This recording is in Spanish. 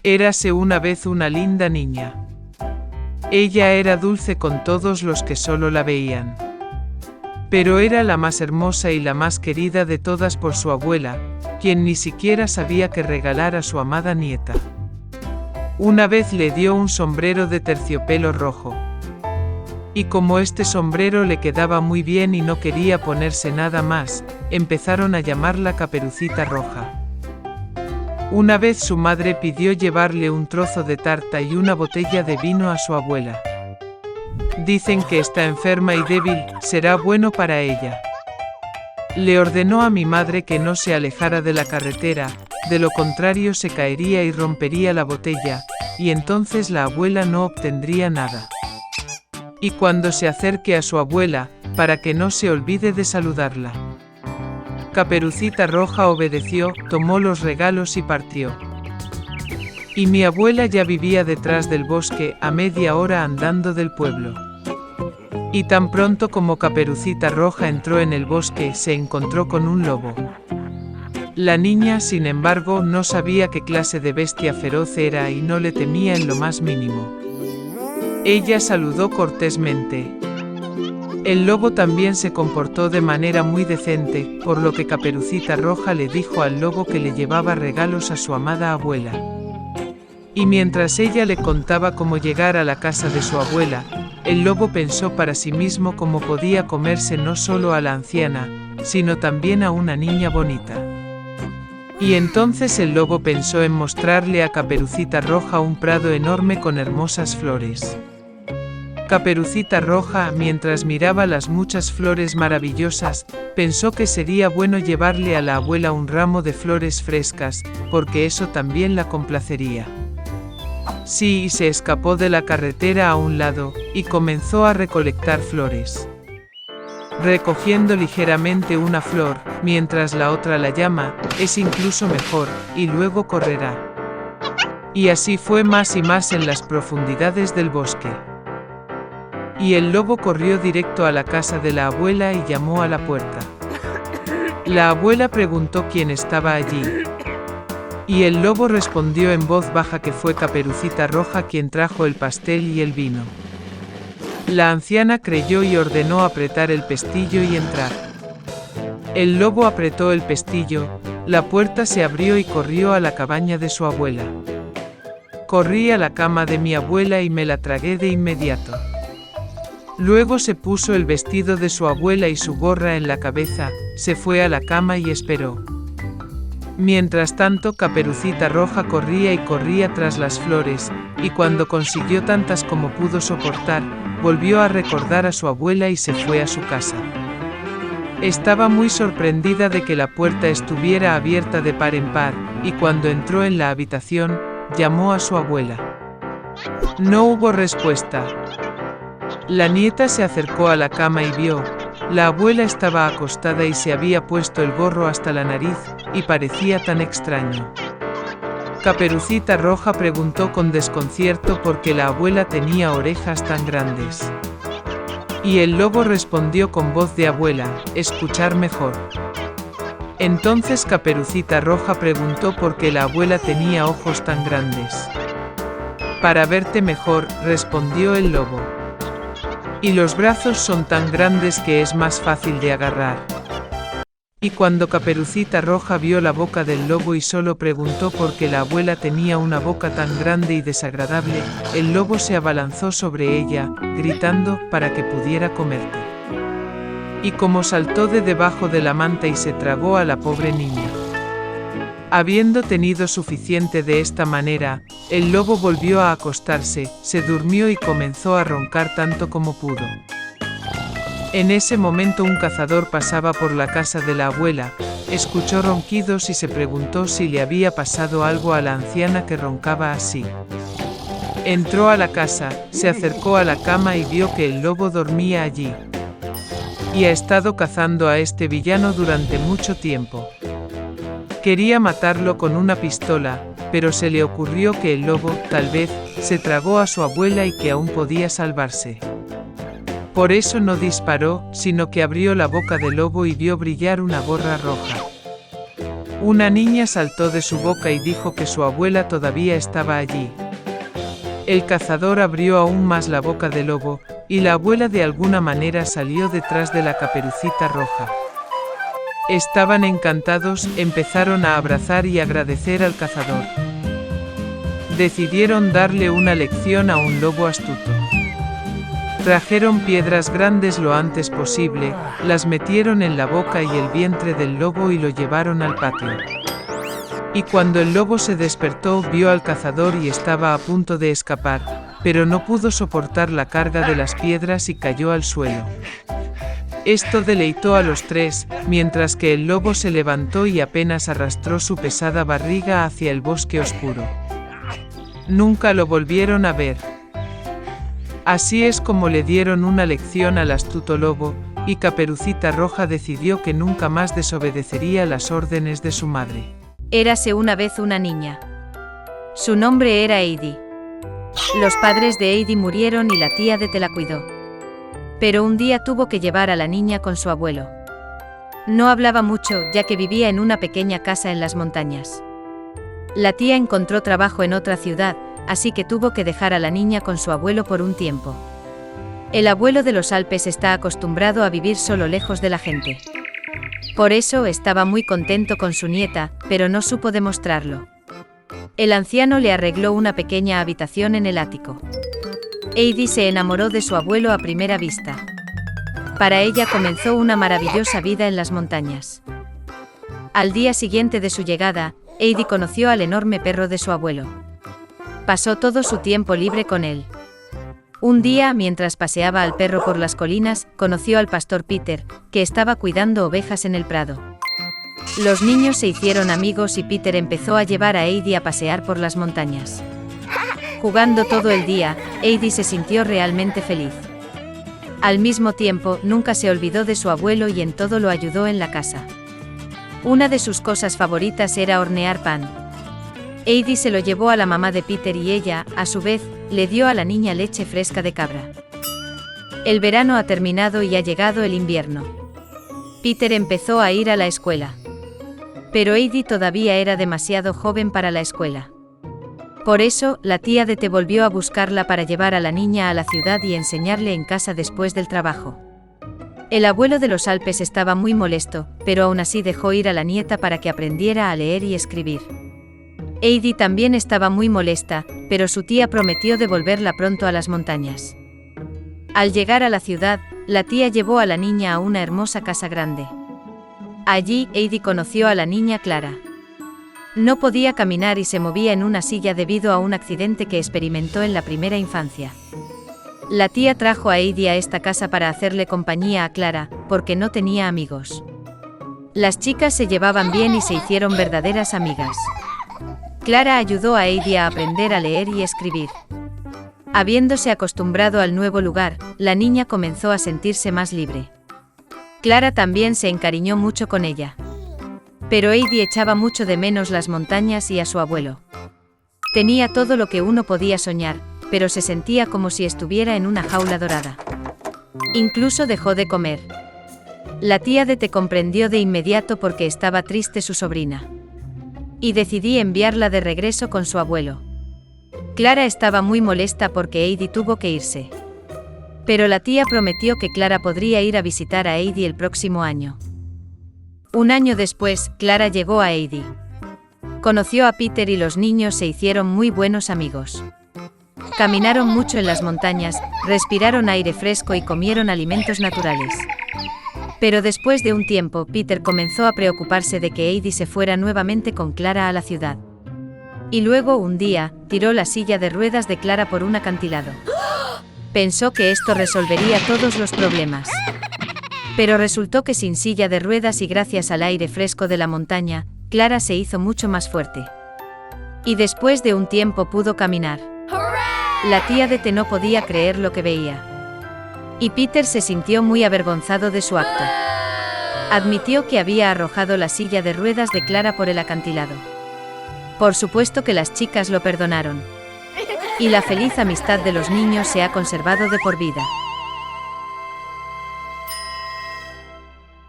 Érase una vez una linda niña. Ella era dulce con todos los que solo la veían. Pero era la más hermosa y la más querida de todas por su abuela, quien ni siquiera sabía qué regalar a su amada nieta. Una vez le dio un sombrero de terciopelo rojo. Y como este sombrero le quedaba muy bien y no quería ponerse nada más, empezaron a llamarla Caperucita Roja. Una vez su madre pidió llevarle un trozo de tarta y una botella de vino a su abuela. Dicen que está enferma y débil, será bueno para ella. Le ordenó a mi madre que no se alejara de la carretera, de lo contrario se caería y rompería la botella, y entonces la abuela no obtendría nada. Y cuando se acerque a su abuela, para que no se olvide de saludarla. Caperucita Roja obedeció, tomó los regalos y partió. Y mi abuela ya vivía detrás del bosque, a media hora andando del pueblo. Y tan pronto como Caperucita Roja entró en el bosque, se encontró con un lobo. La niña, sin embargo, no sabía qué clase de bestia feroz era y no le temía en lo más mínimo. Ella saludó cortésmente. El lobo también se comportó de manera muy decente, por lo que Caperucita Roja le dijo al lobo que le llevaba regalos a su amada abuela. Y mientras ella le contaba cómo llegar a la casa de su abuela, el lobo pensó para sí mismo cómo podía comerse no solo a la anciana, sino también a una niña bonita. Y entonces el lobo pensó en mostrarle a Caperucita Roja un prado enorme con hermosas flores. Caperucita Roja, mientras miraba las muchas flores maravillosas, pensó que sería bueno llevarle a la abuela un ramo de flores frescas, porque eso también la complacería. Sí, y se escapó de la carretera a un lado, y comenzó a recolectar flores. Recogiendo ligeramente una flor, mientras la otra la llama, es incluso mejor, y luego correrá. Y así fue más y más en las profundidades del bosque. Y el lobo corrió directo a la casa de la abuela y llamó a la puerta. La abuela preguntó quién estaba allí. Y el lobo respondió en voz baja que fue Caperucita Roja quien trajo el pastel y el vino. La anciana creyó y ordenó apretar el pestillo y entrar. El lobo apretó el pestillo, la puerta se abrió y corrió a la cabaña de su abuela. Corrí a la cama de mi abuela y me la tragué de inmediato. Luego se puso el vestido de su abuela y su gorra en la cabeza, se fue a la cama y esperó. Mientras tanto, Caperucita Roja corría y corría tras las flores, y cuando consiguió tantas como pudo soportar, volvió a recordar a su abuela y se fue a su casa. Estaba muy sorprendida de que la puerta estuviera abierta de par en par, y cuando entró en la habitación, llamó a su abuela. No hubo respuesta. La nieta se acercó a la cama y vio. La abuela estaba acostada y se había puesto el gorro hasta la nariz, y parecía tan extraño. Caperucita Roja preguntó con desconcierto por qué la abuela tenía orejas tan grandes. Y el lobo respondió con voz de abuela, escuchar mejor. Entonces Caperucita Roja preguntó por qué la abuela tenía ojos tan grandes. Para verte mejor, respondió el lobo. Y los brazos son tan grandes que es más fácil de agarrar. Y cuando Caperucita Roja vio la boca del lobo y solo preguntó por qué la abuela tenía una boca tan grande y desagradable, el lobo se abalanzó sobre ella, gritando, para que pudiera comerte. Y como saltó de debajo de la manta y se tragó a la pobre niña. Habiendo tenido suficiente de esta manera, el lobo volvió a acostarse, se durmió y comenzó a roncar tanto como pudo. En ese momento un cazador pasaba por la casa de la abuela, escuchó ronquidos y se preguntó si le había pasado algo a la anciana que roncaba así. Entró a la casa, se acercó a la cama y vio que el lobo dormía allí. Y ha estado cazando a este villano durante mucho tiempo. Quería matarlo con una pistola, pero se le ocurrió que el lobo, tal vez, se tragó a su abuela y que aún podía salvarse. Por eso no disparó, sino que abrió la boca del lobo y vio brillar una gorra roja. Una niña saltó de su boca y dijo que su abuela todavía estaba allí. El cazador abrió aún más la boca del lobo, y la abuela de alguna manera salió detrás de la Caperucita Roja. Estaban encantados, empezaron a abrazar y agradecer al cazador. Decidieron darle una lección a un lobo astuto. Trajeron piedras grandes lo antes posible, las metieron en la boca y el vientre del lobo y lo llevaron al patio. Y cuando el lobo se despertó, vio al cazador y estaba a punto de escapar, pero no pudo soportar la carga de las piedras y cayó al suelo. Esto deleitó a los tres, mientras que el lobo se levantó y apenas arrastró su pesada barriga hacia el bosque oscuro. Nunca lo volvieron a ver. Así es como le dieron una lección al astuto lobo, y Caperucita Roja decidió que nunca más desobedecería las órdenes de su madre. Érase una vez una niña. Su nombre era Heidi. Los padres de Heidi murieron y la tía de la cuidó. Pero un día tuvo que llevar a la niña con su abuelo. No hablaba mucho, ya que vivía en una pequeña casa en las montañas. La tía encontró trabajo en otra ciudad, así que tuvo que dejar a la niña con su abuelo por un tiempo. El abuelo de los Alpes está acostumbrado a vivir solo lejos de la gente. Por eso estaba muy contento con su nieta, pero no supo demostrarlo. El anciano le arregló una pequeña habitación en el ático. Heidi se enamoró de su abuelo a primera vista. Para ella comenzó una maravillosa vida en las montañas. Al día siguiente de su llegada, Heidi conoció al enorme perro de su abuelo. Pasó todo su tiempo libre con él. Un día, mientras paseaba al perro por las colinas, conoció al pastor Peter, que estaba cuidando ovejas en el prado. Los niños se hicieron amigos y Peter empezó a llevar a Heidi a pasear por las montañas. Jugando todo el día, Heidi se sintió realmente feliz. Al mismo tiempo, nunca se olvidó de su abuelo y en todo lo ayudó en la casa. Una de sus cosas favoritas era hornear pan. Heidi se lo llevó a la mamá de Peter y ella, a su vez, le dio a la niña leche fresca de cabra. El verano ha terminado y ha llegado el invierno. Peter empezó a ir a la escuela. Pero Heidi todavía era demasiado joven para la escuela. Por eso, la tía de Te volvió a buscarla para llevar a la niña a la ciudad y enseñarle en casa después del trabajo. El abuelo de los Alpes estaba muy molesto, pero aún así dejó ir a la nieta para que aprendiera a leer y escribir. Heidi también estaba muy molesta, pero su tía prometió devolverla pronto a las montañas. Al llegar a la ciudad, la tía llevó a la niña a una hermosa casa grande. Allí, Heidi conoció a la niña Clara. No podía caminar y se movía en una silla debido a un accidente que experimentó en la primera infancia. La tía trajo a Heidi a esta casa para hacerle compañía a Clara, porque no tenía amigos. Las chicas se llevaban bien y se hicieron verdaderas amigas. Clara ayudó a Heidi a aprender a leer y escribir. Habiéndose acostumbrado al nuevo lugar, la niña comenzó a sentirse más libre. Clara también se encariñó mucho con ella. Pero Heidi echaba mucho de menos las montañas y a su abuelo. Tenía todo lo que uno podía soñar, pero se sentía como si estuviera en una jaula dorada. Incluso dejó de comer. La tía de Te comprendió de inmediato porque estaba triste su sobrina. Y decidí enviarla de regreso con su abuelo. Clara estaba muy molesta porque Heidi tuvo que irse. Pero la tía prometió que Clara podría ir a visitar a Heidi el próximo año. Un año después, Clara llegó a Heidi. Conoció a Peter y los niños se hicieron muy buenos amigos. Caminaron mucho en las montañas, respiraron aire fresco y comieron alimentos naturales. Pero después de un tiempo, Peter comenzó a preocuparse de que Heidi se fuera nuevamente con Clara a la ciudad. Y luego, un día, tiró la silla de ruedas de Clara por un acantilado. Pensó que esto resolvería todos los problemas. Pero resultó que sin silla de ruedas y gracias al aire fresco de la montaña, Clara se hizo mucho más fuerte. Y después de un tiempo pudo caminar. La tía de Te no podía creer lo que veía. Y Peter se sintió muy avergonzado de su acto. Admitió que había arrojado la silla de ruedas de Clara por el acantilado. Por supuesto que las chicas lo perdonaron. Y la feliz amistad de los niños se ha conservado de por vida.